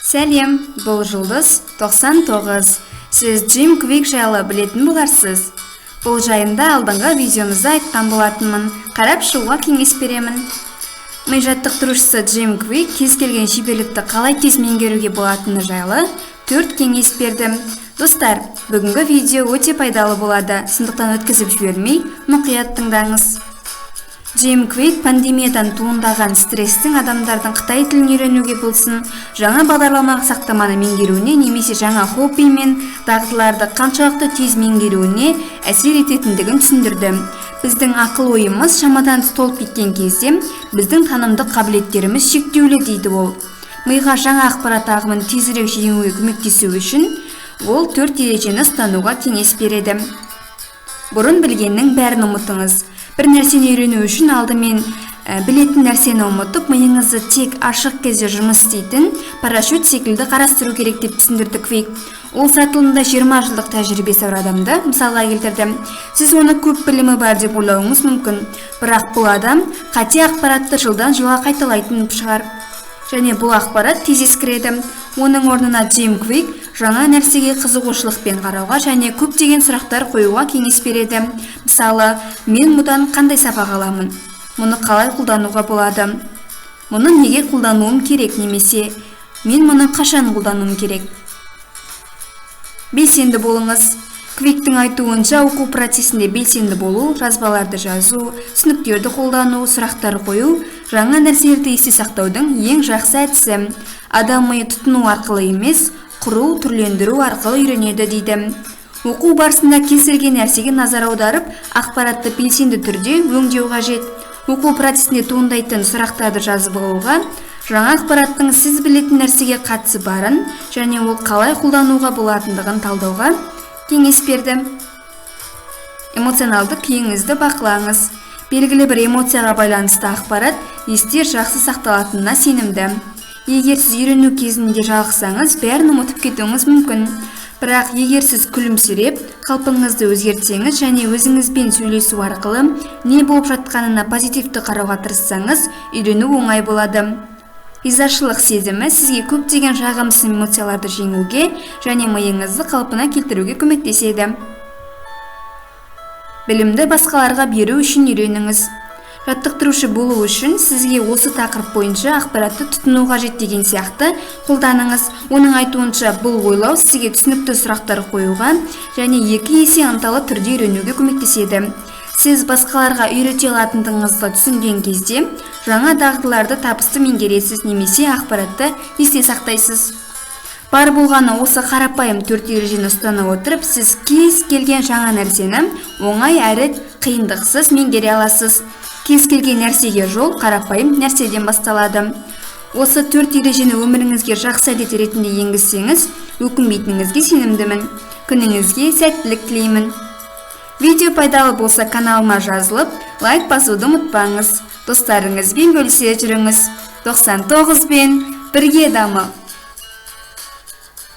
Сәлем, бұл жұлдыз 99. Сіз Джим Квик жайлы білетін боларсыз. Бұл жайында алдыңғы видеомызда айтқан болатынмын. Қарап шығуға кеңес беремін. Ми жаттықтырушысы Джим Квик кез келген шеберлікті қалай тез меңгеруге болатыны жайлы 4 кеңес берді. Достар, бүгінгі видео өте пайдалы болады, сондықтан өткізіп жібермей, мұқият тыңдаңыз. Джим Квик пандемиядан туындаған стресстің адамдардың Қытай тілін үйренуге болсын, жаңа бағдарламалық сақтаманы меңгеруіне немесе жаңа хобби мен дағдыларды қаншалықты тез меңгеруіне әсер ететіндігін түсіндірді. Біздің ақыл ойымыз шамадан тыс толып кеткен кезде біздің танымдық қабілеттеріміз шектеулі дейді ол. Миға жаңа ақпарат ағымын тезірек жеңуге көмектесу үшін ол 4 ережені ұстануға кеңес береді. Бұрын білгеннің бәрін ұмытыңыз. Бір нәрсені үйрену үшін алдымен білетін нәрсені ұмытып, миыңызды тек ашық кезде жұмыс істейтін парашют секілді қарастыру керек деп түсіндірді Квик. Ол сатылымда 20 жылдық тәжірибесі бар адамды мысалға келтірді. Сіз оны көп білімі бар деп ойлауыңыз мүмкін, бірақ бұл адам қате ақпаратты жылдан жылға қайталайтын шығар. Және бұл ақпарат тез ескіреді. Оның орнына Джим Квик жаңа нәрсеге қызығушылықпен қарауға және көптеген сұрақтар қоюға кеңес береді. Мысалы, мен мұдан қандай сабақ аламын? Мұны қалай қолдануға болады? Мұны неге қолдануым керек немесе мен мұны қашан қолдануым керек? Белсенді болыңыз. Квиктің айтуынша оқу процесінде белсенді болу, жазбаларды жазу, түсініктерді қолдану, сұрақтар қою, жаңа нәрселерді есте сақтаудың ең жақсы әдісі. Адам миы тұтыну арқылы емес, құру, түрлендіру арқылы үйренеді дейді. Оқу барысында кез келген нәрсеге назар аударып, ақпаратты белсенді түрде өңдеу қажет. Оқу процесінде туындайтын сұрақтарды жазып алуға, жаңа ақпараттың сіз білетін нәрсеге қатысы барын және ол қалай қолдануға болатындығын талдауға кеңес берді. Эмоционалды күйіңізді бақылаңыз. Белгілі бір эмоцияға байланысты ақпарат есте жақсы сақталатынына сенімді. Егер сіз үйрену кезінде жалықсаңыз, бәрін ұмытып кетуіңіз мүмкін. Бірақ егер сіз күлімсіреп, қалпыңызды өзгертсеңіз және өзіңізбен сөйлесу арқылы не болып жатқанына позитивті қарауға тырыссаңыз, үйрену оңай болады. Ризашылық сезімі сізге көптеген жағымсыз эмоцияларды жеңуге және миыңызды қалпына келтіруге көмектеседі. Білімді басқаларға беру үшін үйреніңіз. Жаттықтырушы болу үшін сізге осы тақырып бойынша ақпаратты тұтыну қажет деген сияқты қолданыңыз. Оның айтуынша бұл ойлау сізге түсінікті сұрақтар қоюға және 2 есе ынталы түрде үйренуге көмектеседі. Сіз басқаларға үйрете алатындығыңызды түсінген кезде жаңа дағдыларды табысты меңгересіз немесе ақпаратты есте сақтайсыз. Бар болғаны осы қарапайым 4 ережені ұстана отырып, сіз кез келген жаңа нәрсені оңай әрі қиындықсыз меңгере аласыз. Кез келген нәрсеге жол қарапайым нәрседен басталады. Осы 4 ережені өміріңізге жақсы әдет ретінде енгізсеңіз, өкінбейтініңізге сенімдімін. Күніңізге сәттілік тілеймін. Видео пайдалы болса каналыма жазылып, лайк басуды ұмытпаңыз. Достарыңызбен бөлісе жүріңіз. 99 бен бірге дамы.